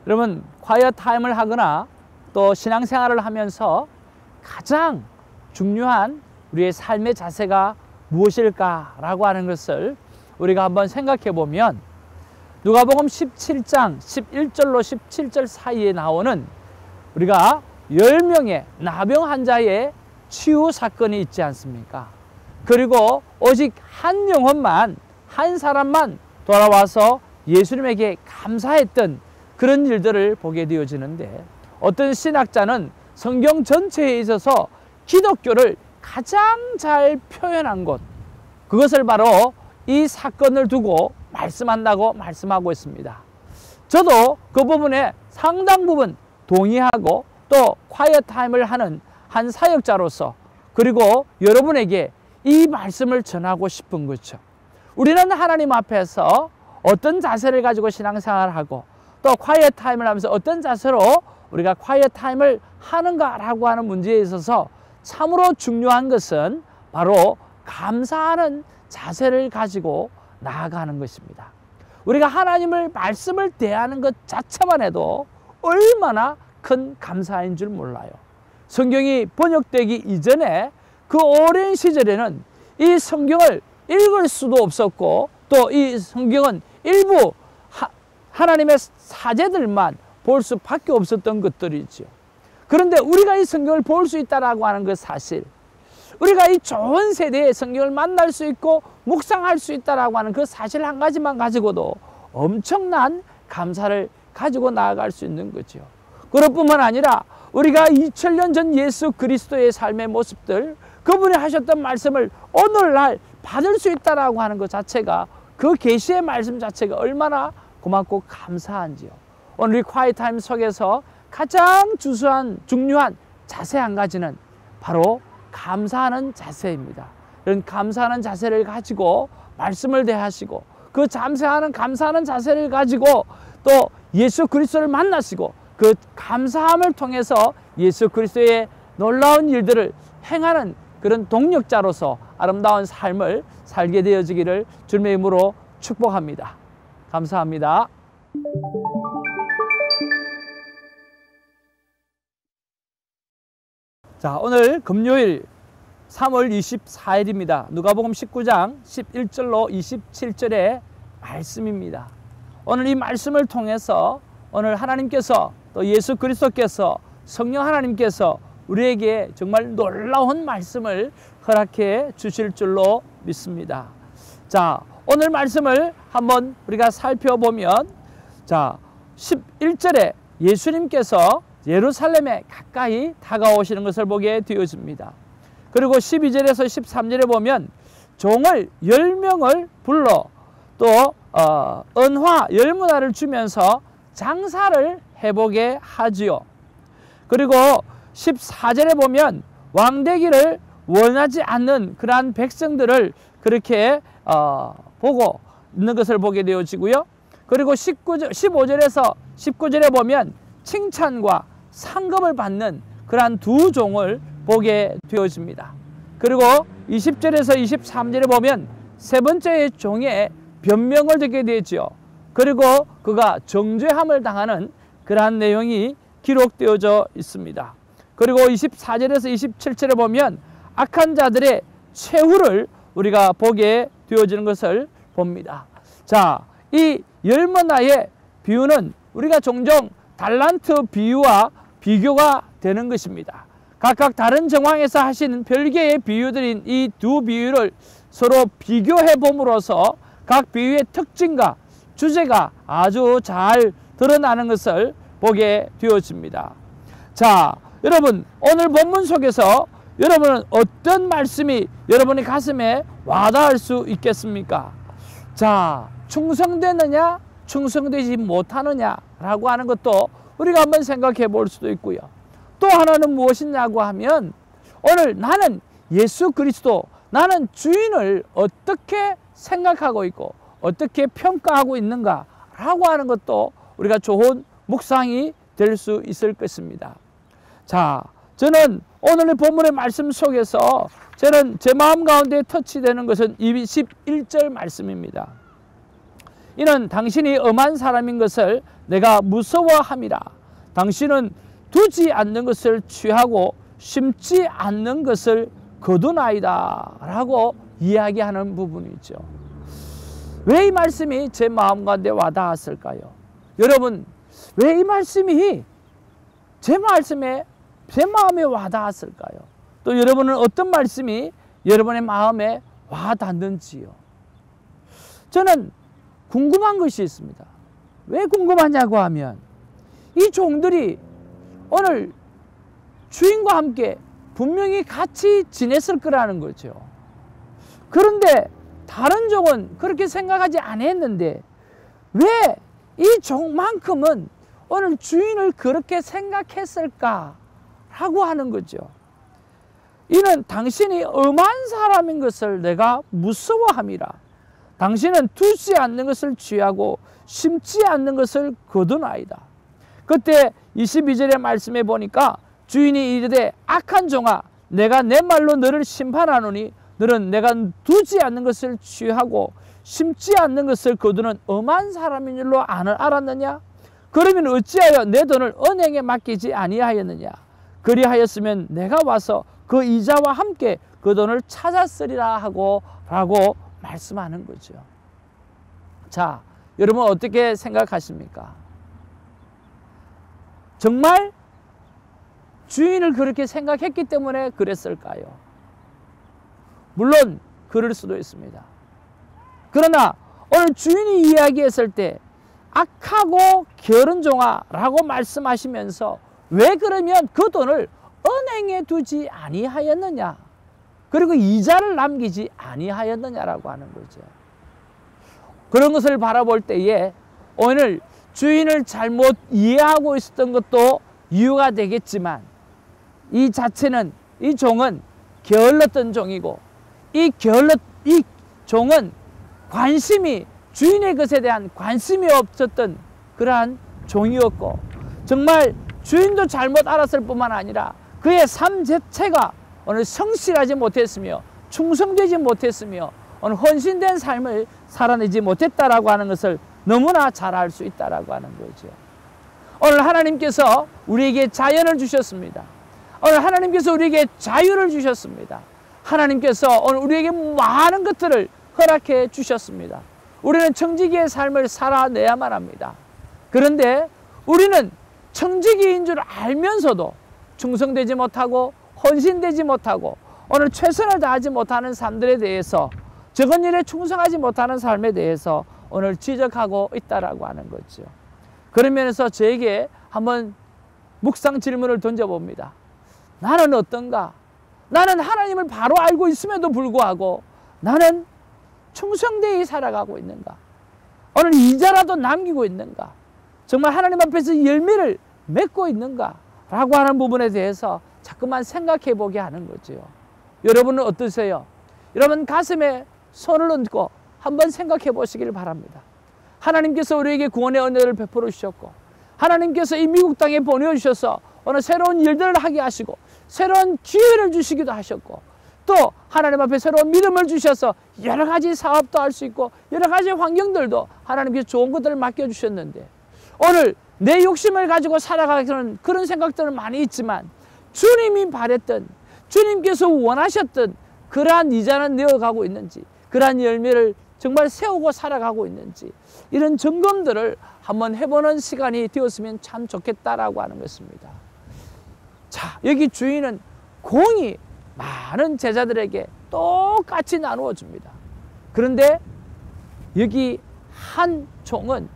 여러분, quiet 타임을 하거나 또 신앙생활을 하면서 가장 중요한 우리의 삶의 자세가 무엇일까라고 하는 것을 우리가 한번 생각해 보면 누가복음 17장 11절로 17절 사이에 나오는 우리가 10명의 나병 환자의 치유 사건이 있지 않습니까? 그리고 오직 한 영혼만, 한 사람만 돌아와서 예수님에게 감사했던 그런 일들을 보게 되어지는데, 어떤 신학자는 성경 전체에 있어서 기독교를 가장 잘 표현한 것, 그것을 바로 이 사건을 두고 말씀한다고 말씀하고 있습니다. 저도 그 부분에 상당 부분 동의하고 또 quiet 타임을 하는 한 사역자로서, 그리고 여러분에게 이 말씀을 전하고 싶은 거죠. 우리는 하나님 앞에서 어떤 자세를 가지고 신앙생활을 하고 또 quiet 타임을 하면서 어떤 자세로 우리가 quiet 타임을 하는가라고 하는 문제에 있어서 참으로 중요한 것은 바로 감사하는 자세를 가지고 나아가는 것입니다. 우리가 하나님을 말씀을 대하는 것 자체만 해도 얼마나 큰 감사인 줄 몰라요. 성경이 번역되기 이전에 그 오랜 시절에는 이 성경을 읽을 수도 없었고 또 이 성경은 일부 하나님의 사제들만 볼 수밖에 없었던 것들이죠. 그런데 우리가 이 성경을 볼 수 있다라고 하는 그 사실, 우리가 이 좋은 세대에 성경을 만날 수 있고 묵상할 수 있다라고 하는 그 사실 한 가지만 가지고도 엄청난 감사를 가지고 나아갈 수 있는 거죠. 그것뿐만 아니라 우리가 2000년 전 예수 그리스도의 삶의 모습들, 그분이 하셨던 말씀을 오늘날 받을 수 있다라고 하는 것 자체가, 그 계시의 말씀 자체가 얼마나 고맙고 감사한지요. 오늘 이 quiet 타임 속에서 가장 중요한 자세 한 가지는 바로 감사하는 자세입니다. 이런 감사하는 자세를 가지고 말씀을 대하시고, 그 감사하는 자세를 가지고 또 예수 그리스도를 만나시고, 그 감사함을 통해서 예수 그리스도의 놀라운 일들을 행하는 그런 동력자로서 아름다운 삶을 살게 되어지기를 주님의 이름으로 축복합니다. 감사합니다. 자, 오늘 금요일 3월 24일입니다. 누가복음 19장 11절로 27절의 말씀입니다. 오늘 이 말씀을 통해서 오늘 하나님께서 또 예수 그리스도께서 성령 하나님께서 우리에게 정말 놀라운 말씀을 허락해 주실 줄로 믿습니다. 자, 오늘 말씀을 한번 우리가 살펴보면, 자, 11절에 예수님께서 예루살렘에 가까이 다가오시는 것을 보게 되어집니다. 그리고 12절에서 13절에 보면 종을 10명을 불러 또 은화 10문화를 주면서 장사를 해보게 하지요. 그리고 14절에 보면 왕되기를 원하지 않는 그러한 백성들을 그렇게 보고 있는 것을 보게 되어지고요. 그리고 15절에서 19절에 보면 칭찬과 상급을 받는 그러한 두 종을 보게 되어집니다. 그리고 20절에서 23절에 보면 세 번째 종의 변명을 듣게 되죠. 그리고 그가 정죄함을 당하는 그러한 내용이 기록되어져 있습니다. 그리고 24절에서 27절에 보면 악한 자들의 최후를 우리가 보게 되어지는 것을 봅니다. 자, 이 10문화의 비유는 우리가 종종 달란트 비유와 비교가 되는 것입니다. 각각 다른 정황에서 하신 별개의 비유들인 이 두 비유를 서로 비교해 봄으로써 각 비유의 특징과 주제가 아주 잘 드러나는 것을 보게 되어집니다. 자, 여러분, 오늘 본문 속에서 여러분은 어떤 말씀이 여러분의 가슴에 와닿을 수 있겠습니까? 자, 충성되느냐 충성되지 못하느냐라고 하는 것도 우리가 한번 생각해 볼 수도 있고요. 또 하나는 무엇이냐고 하면, 오늘 나는 예수 그리스도, 나는 주인을 어떻게 생각하고 있고 어떻게 평가하고 있는가라고 하는 것도 우리가 좋은 묵상이 될 수 있을 것입니다. 자, 저는 오늘의 본문의 말씀 속에서 저는 제 마음 가운데 터치되는 것은 21절 말씀입니다. 이는 당신이 엄한 사람인 것을 내가 무서워함이라. 당신은 두지 않는 것을 취하고 심지 않는 것을 거두나이다 라고 이야기하는 부분이죠. 왜 이 말씀이 제 마음 가운데 와닿았을까요? 여러분, 왜 이 말씀이 제 마음에 와닿았을까요? 또 여러분은 어떤 말씀이 여러분의 마음에 와닿는지요? 저는 궁금한 것이 있습니다. 왜 궁금하냐고 하면 이 종들이 오늘 주인과 함께 분명히 같이 지냈을 거라는 거죠. 그런데 다른 종은 그렇게 생각하지 않았는데 왜 이 종만큼은 오늘 주인을 그렇게 생각했을까? 라고 하는 거죠. 이는 당신이 엄한 사람인 것을 내가 무서워함이라. 당신은 두지 않는 것을 취하고 심지 않는 것을 거두나이다. 그때 22절의 말씀에 보니까 주인이 이르되 악한 종아, 내가 내 말로 너를 심판하노니 너는 내가 두지 않는 것을 취하고 심지 않는 것을 거두는 엄한 사람인 줄로 알았느냐? 그러면 어찌하여 내 돈을 은행에 맡기지 아니하였느냐? 그리하였으면 내가 와서 그 이자와 함께 그 돈을 찾았으리라 라고 말씀하는 거죠. 자, 여러분 어떻게 생각하십니까? 정말 주인을 그렇게 생각했기 때문에 그랬을까요? 물론 그럴 수도 있습니다. 그러나 오늘 주인이 이야기했을 때 악하고 게으른 종아 라고 말씀하시면서 왜 그러면 그 돈을 은행에 두지 아니하였느냐, 그리고 이자를 남기지 아니하였느냐라고 하는 거죠. 그런 것을 바라볼 때에 오늘 주인을 잘못 이해하고 있었던 것도 이유가 되겠지만 이 자체는, 이 종은 게을렀던 종이고 이 종은 주인의 것에 대한 관심이 없었던 그러한 종이었고, 정말 주인도 잘못 알았을 뿐만 아니라 그의 삶 자체가 오늘 성실하지 못했으며 충성되지 못했으며 오늘 헌신된 삶을 살아내지 못했다라고 하는 것을 너무나 잘 알 수 있다라고 하는 거죠. 오늘 하나님께서 우리에게 자연을 주셨습니다. 오늘 하나님께서 우리에게 자유를 주셨습니다. 하나님께서 오늘 우리에게 많은 것들을 허락해 주셨습니다. 우리는 청지기의 삶을 살아내야만 합니다. 그런데 우리는 청지기인 줄 알면서도 충성되지 못하고 헌신되지 못하고 오늘 최선을 다하지 못하는 삶들에 대해서, 적은 일에 충성하지 못하는 삶에 대해서 오늘 지적하고 있다라고 하는 거죠. 그런 면에서 저에게 한번 묵상 질문을 던져봅니다. 나는 어떤가? 나는 하나님을 바로 알고 있음에도 불구하고 나는 충성되이 살아가고 있는가? 오늘 이자라도 남기고 있는가? 정말 하나님 앞에서 열매를 맺고 있는가? 라고 하는 부분에 대해서 자꾸만 생각해 보게 하는 거죠. 여러분은 어떠세요? 여러분 가슴에 손을 얹고 한번 생각해 보시길 바랍니다. 하나님께서 우리에게 구원의 은혜를 베풀어 주셨고, 하나님께서 이 미국 땅에 보내주셔서 오늘 새로운 일들을 하게 하시고 새로운 기회를 주시기도 하셨고, 또 하나님 앞에 새로운 믿음을 주셔서 여러 가지 사업도 할 수 있고 여러 가지 환경들도 하나님께서 좋은 것들을 맡겨주셨는데, 오늘 내 욕심을 가지고 살아가는 그런 생각들은 많이 있지만 주님이 바랬던, 주님께서 원하셨던 그러한 이자는 내어가고 있는지, 그러한 열매를 정말 세우고 살아가고 있는지, 이런 점검들을 한번 해보는 시간이 되었으면 참 좋겠다라고 하는 것입니다. 자, 여기 주인은 공이 많은 제자들에게 똑같이 나누어 줍니다. 그런데 여기 한 종은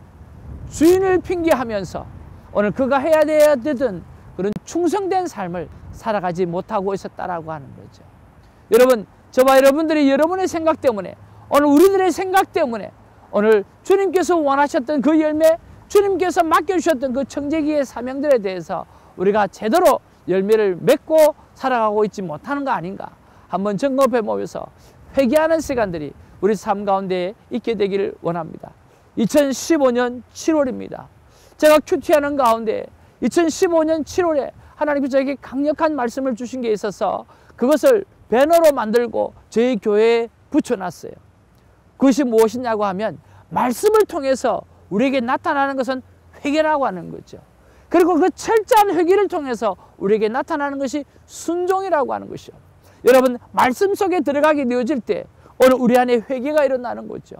주인을 핑계하면서 오늘 그가 해야 되던 그런 충성된 삶을 살아가지 못하고 있었다라고 하는 거죠. 여러분, 저와 여러분들이 여러분의 생각 때문에, 오늘 우리들의 생각 때문에 오늘 주님께서 원하셨던 그 열매, 주님께서 맡겨주셨던 그 청지기의 사명들에 대해서 우리가 제대로 열매를 맺고 살아가고 있지 못하는 거 아닌가? 한번 점검해 보면서 회개하는 시간들이 우리 삶 가운데 있게 되기를 원합니다. 2015년 7월입니다. 제가 큐티하는 가운데 2015년 7월에 하나님께서 저에게 강력한 말씀을 주신 게 있어서 그것을 배너로 만들고 저희 교회에 붙여놨어요. 그것이 무엇이냐고 하면, 말씀을 통해서 우리에게 나타나는 것은 회개라고 하는 거죠. 그리고 그 철저한 회개를 통해서 우리에게 나타나는 것이 순종이라고 하는 것이요. 여러분, 말씀 속에 들어가게 되어질 때 오늘 우리 안에 회개가 일어나는 거죠.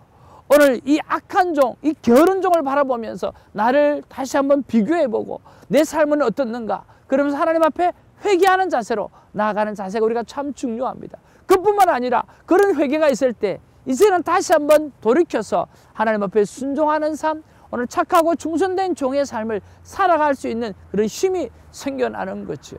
오늘 이 악한 종, 이 게으른 종을 바라보면서 나를 다시 한번 비교해보고 내 삶은 어떻는가, 그러면서 하나님 앞에 회개하는 자세로 나아가는 자세가 우리가 참 중요합니다. 그뿐만 아니라 그런 회개가 있을 때 이제는 다시 한번 돌이켜서 하나님 앞에 순종하는 삶, 오늘 착하고 충성된 종의 삶을 살아갈 수 있는 그런 힘이 생겨나는 거죠.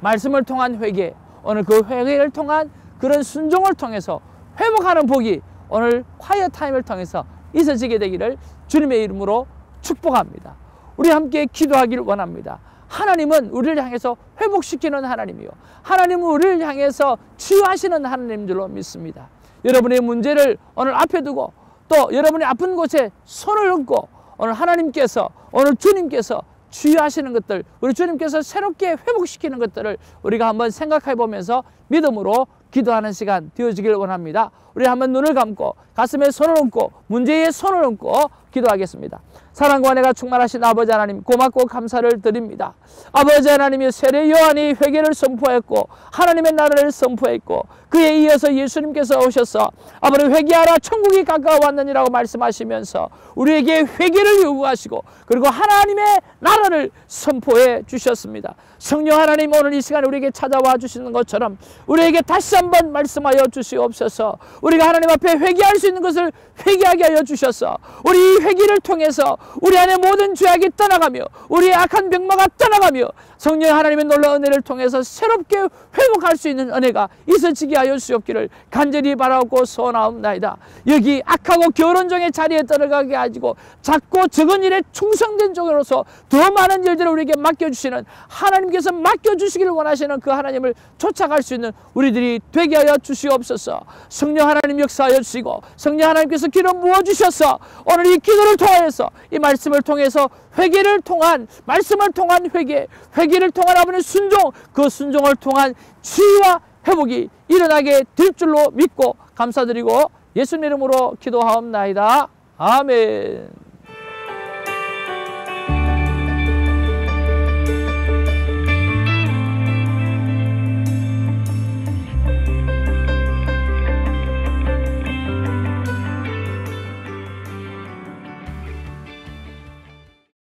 말씀을 통한 회개, 오늘 그 회개를 통한 그런 순종을 통해서 회복하는 복이 오늘 콰이어 타임을 통해서 있어지게 되기를 주님의 이름으로 축복합니다. 우리 함께 기도하기를 원합니다. 하나님은 우리를 향해서 회복시키는 하나님이요, 하나님은 우리를 향해서 치유하시는 하나님인 줄로 믿습니다. 여러분의 문제를 오늘 앞에 두고 또 여러분의 아픈 곳에 손을 얹고 오늘 하나님께서, 오늘 주님께서 치유하시는 것들, 우리 주님께서 새롭게 회복시키는 것들을 우리가 한번 생각해 보면서 믿음으로 기도하는 시간 되어지길 원합니다. 우리 한번 눈을 감고 가슴에 손을 얹고 문제에 손을 얹고 기도하겠습니다. 사랑과 은혜가 충만하신 아버지 하나님, 고맙고 감사를 드립니다. 아버지 하나님이 세례 요한이 회개를 선포했고 하나님의 나라를 선포했고 그에 이어서 예수님께서 오셔서 아버지 회개하라 천국이 가까워왔느니라고 말씀하시면서 우리에게 회개를 요구하시고 그리고 하나님의 나라를 선포해 주셨습니다. 성령 하나님, 오늘 이 시간에 우리에게 찾아와 주시는 것처럼 우리에게 다시 한번 말씀하여 주시옵소서. 우리가 하나님 앞에 회개할 수 있는 것을 회개하게 하여 주셔서 우리 이 회개를 통해서 우리 안에 모든 죄악이 떠나가며 우리의 악한 병마가 떠나가며 성령 하나님의 놀라운 은혜를 통해서 새롭게 회복할 수 있는 은혜가 있어지게 하여 주옵기를 간절히 바라고 소원하옵나이다. 여기 악하고 게으른 종의 자리에 들어가게 하시고 작고 적은 일에 충성된 종으로서 더 많은 일들을 우리에게 맡겨주시는 하나님께서 맡겨주시기를 원하시는 그 하나님을 쫓아갈 수 있는 우리들이 되게 하여 주시옵소서. 성령 하나님 역사하여 주시고 성령 하나님께서 기름 부어주셔서 오늘 이 기도를 통하여서 이 말씀을 통해서 회개를 통한, 말씀을 통한 회개를 통한 아버지의 순종, 그 순종을 통한 치유와 회복이 일어나게 될 줄로 믿고 감사드리고 예수님 이름으로 기도하옵나이다. 아멘.